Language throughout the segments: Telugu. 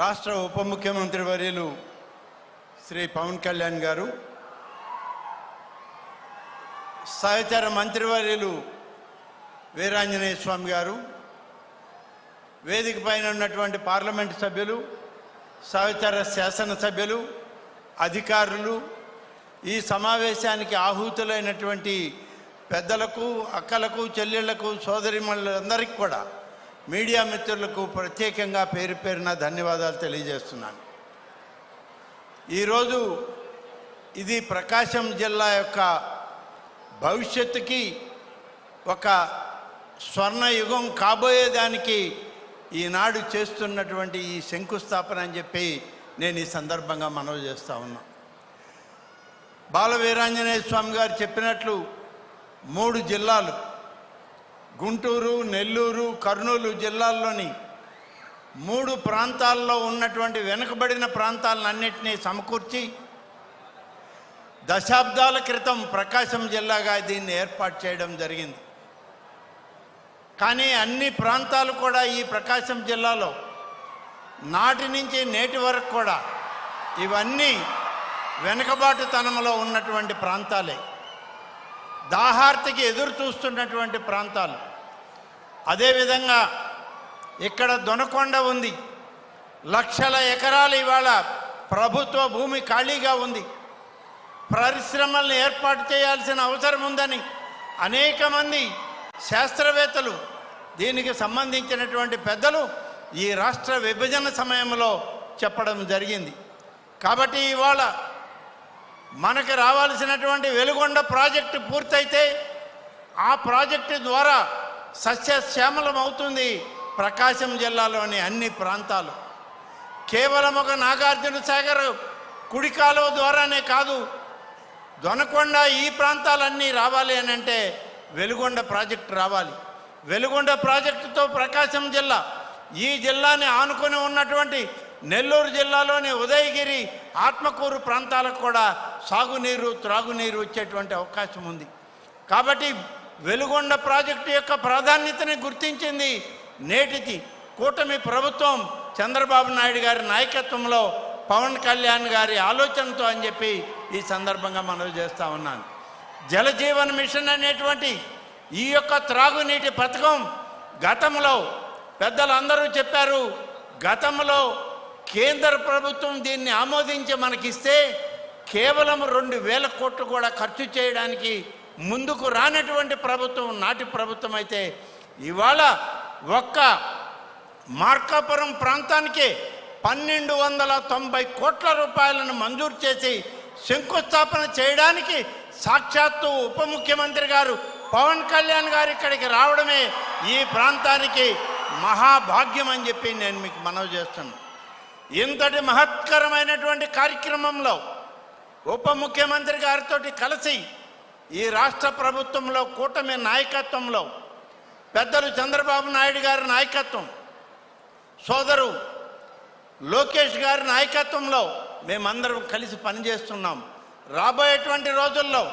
రాష్ట్ర ఉప ముఖ్యమంత్రి వర్యులు శ్రీ పవన్ కళ్యాణ్ గారు, సహచర మంత్రివర్యులు వీరాంజనేయ స్వామి గారు, వేదిక పైన ఉన్నటువంటి పార్లమెంటు సభ్యులు, సహచర శాసనసభ్యులు, అధికారులు, ఈ సమావేశానికి ఆహూతులైనటువంటి పెద్దలకు, అక్కలకు, చెల్లెళ్లకు, సోదరిమణులందరికీ కూడా, మీడియా మిత్రులకు ప్రత్యేకంగా పేరు పేరున ధన్యవాదాలు తెలియజేస్తున్నాను. ఈరోజు ఇది ప్రకాశం జిల్లా యొక్క భవిష్యత్తుకి ఒక స్వర్ణయుగం కాబోయేదానికి ఈనాడు చేస్తున్నటువంటి ఈ శంకుస్థాపన అని చెప్పి నేను ఈ సందర్భంగా మనవి చేస్తూ ఉన్నా. బాల వీరాంజనేయ స్వామి గారు చెప్పినట్లు 3 జిల్లాలు, గుంటూరు, నెల్లూరు, కర్నూలు జిల్లాల్లోని 3 ప్రాంతాల్లో ఉన్నటువంటి వెనుకబడిన ప్రాంతాలన్నింటినీ సమకూర్చి దశాబ్దాల క్రితం ప్రకాశం జిల్లాగా దీన్ని ఏర్పాటు చేయడం జరిగింది. కానీ అన్ని ప్రాంతాలు కూడా ఈ ప్రకాశం జిల్లాలో నాటి నుంచి నేటి వరకు కూడా ఇవన్నీ వెనుకబాటుతనంలో ఉన్నటువంటి ప్రాంతాలే, దాహార్తికి ఎదురు చూస్తున్నటువంటి ప్రాంతాలు. అదేవిధంగా ఇక్కడ దొనకొండ ఉంది, లక్షల ఎకరాలు ఇవాళ ప్రభుత్వ భూమి ఖాళీగా ఉంది. పరిశ్రమలను ఏర్పాటు చేయాల్సిన అవసరం ఉందని అనేక మంది శాస్త్రవేత్తలు, దీనికి సంబంధించినటువంటి పెద్దలు ఈ రాష్ట్ర విభజన సమయంలో చెప్పడం జరిగింది. కాబట్టి ఇవాళ మనకు రావాల్సినటువంటి వెలుగొండ ప్రాజెక్టు పూర్తయితే ఆ ప్రాజెక్టు ద్వారా సస్యశ్యామలం అవుతుంది ప్రకాశం జిల్లాలోని అన్ని ప్రాంతాలు. కేవలం ఒక నాగార్జున సాగర్ కుడి కాలువ ద్వారానే కాదు, దొనకొండ ఈ ప్రాంతాలన్నీ రావాలి అని అంటే వెలుగొండ ప్రాజెక్టు రావాలి. వెలుగొండ ప్రాజెక్టుతో ప్రకాశం జిల్లా, ఈ జిల్లాని ఆనుకొని ఉన్నటువంటి నెల్లూరు జిల్లాలోని ఉదయగిరి, ఆత్మకూరు ప్రాంతాలకు కూడా సాగునీరు, త్రాగునీరు వచ్చేటువంటి అవకాశం ఉంది. కాబట్టి వెలుగొండ ప్రాజెక్టు యొక్క ప్రాధాన్యతని గుర్తించింది నేటికి కూటమి ప్రభుత్వం, చంద్రబాబు నాయుడు గారి నాయకత్వంలో, పవన్ కళ్యాణ్ గారి ఆలోచనతో అని చెప్పి ఈ సందర్భంగా మనవి చేస్తూ ఉన్నాను. జలజీవన్ మిషన్ అనేటువంటి ఈ యొక్క త్రాగునీటి పథకం గతంలో పెద్దలందరూ చెప్పారు, గతంలో కేంద్ర ప్రభుత్వం దీన్ని ఆమోదించి మనకిస్తే కేవలం 2,000 కోట్లు కూడా ఖర్చు చేయడానికి ముందుకు రానటువంటి ప్రభుత్వం నాటి ప్రభుత్వం అయితే, ఇవాళ ఒక్క మార్కాపురం ప్రాంతానికే 1,290 కోట్ల రూపాయలను మంజూరు చేసి శంకుస్థాపన చేయడానికి సాక్షాత్తు ఉప ముఖ్యమంత్రి గారు పవన్ కళ్యాణ్ గారు ఇక్కడికి రావడమే ఈ ప్రాంతానికి మహాభాగ్యం అని చెప్పి నేను మీకు మనవి చేస్తున్నాను. ఇంతటి మహత్కరమైనటువంటి కార్యక్రమంలో ఉప ముఖ్యమంత్రి గారితో కలిసి ఈ రాష్ట్ర ప్రభుత్వంలో కూటమి నాయకత్వంలో పెద్దలు చంద్రబాబు నాయుడు గారి నాయకత్వం, సోదరు లోకేష్ గారి నాయకత్వంలో మేమందరం కలిసి పనిచేస్తున్నాం. రాబోయేటువంటి రోజుల్లో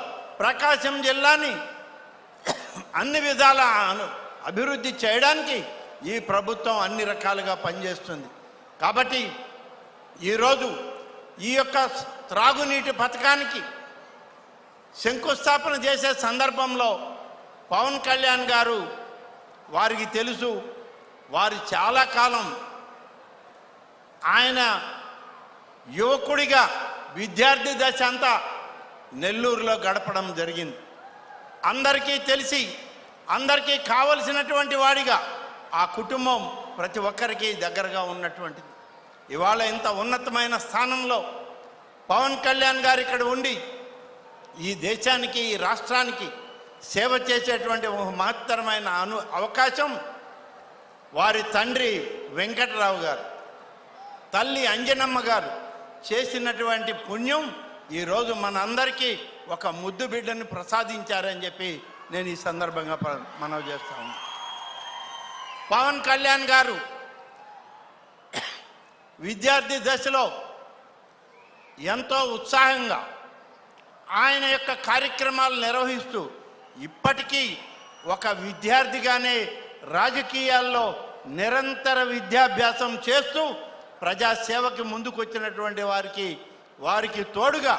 ప్రకాశం జిల్లాని అన్ని విధాల అభివృద్ధి చేయడానికి ఈ ప్రభుత్వం అన్ని రకాలుగా పనిచేస్తుంది. కాబట్టి ఈరోజు ఈ యొక్క త్రాగునీటి పథకానికి శంకుస్థాపన చేసే సందర్భంలో పవన్ కళ్యాణ్ గారు, వారికి తెలుసు, వారు చాలా కాలం ఆయన యువకుడిగా విద్యార్థి దశ అంతా నెల్లూరులో గడపడం జరిగింది. అందరికీ తెలిసి, అందరికీ కావలసినటువంటి వాడిగా ఆ కుటుంబం ప్రతి ఒక్కరికి దగ్గరగా ఉన్నటువంటిది. ఇవాళ ఇంత ఉన్నతమైన స్థానంలో పవన్ కళ్యాణ్ గారు ఇక్కడ ఉండి ఈ దేశానికి, ఈ రాష్ట్రానికి సేవ చేసేటువంటి ఒక మహత్తరమైన అవకాశం వారి తండ్రి వెంకటరావు గారు, తల్లి అంజనమ్మ గారు చేసినటువంటి పుణ్యం ఈరోజు మనందరికీ ఒక ముద్దు బిడ్డని ప్రసాదించారని చెప్పి నేను ఈ సందర్భంగా మనవి చేస్తాను. పవన్ కళ్యాణ్ గారు విద్యార్థి దశలో ఎంతో ఉత్సాహంగా ఆయన యొక్క కార్యక్రమాలు నిర్వహిస్తూ ఇప్పటికీ ఒక విద్యార్థిగానే రాజకీయాల్లో నిరంతర విద్యాభ్యాసం చేస్తూ ప్రజాసేవకి ముందుకొచ్చినటువంటి వారికి తోడుగా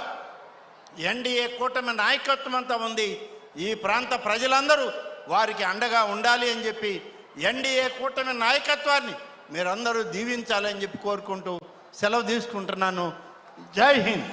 ఎన్డీఏ కూటమి నాయకత్వం అంతా ఉంది. ఈ ప్రాంత ప్రజలందరూ వారికి అండగా ఉండాలి అని చెప్పి ఎన్డీఏ కూటమి నాయకత్వాన్ని మీరందరూ దీవించాలని చెప్పి కోరుకుంటూ సెలవు తీసుకుంటున్నాను. జై హింద్.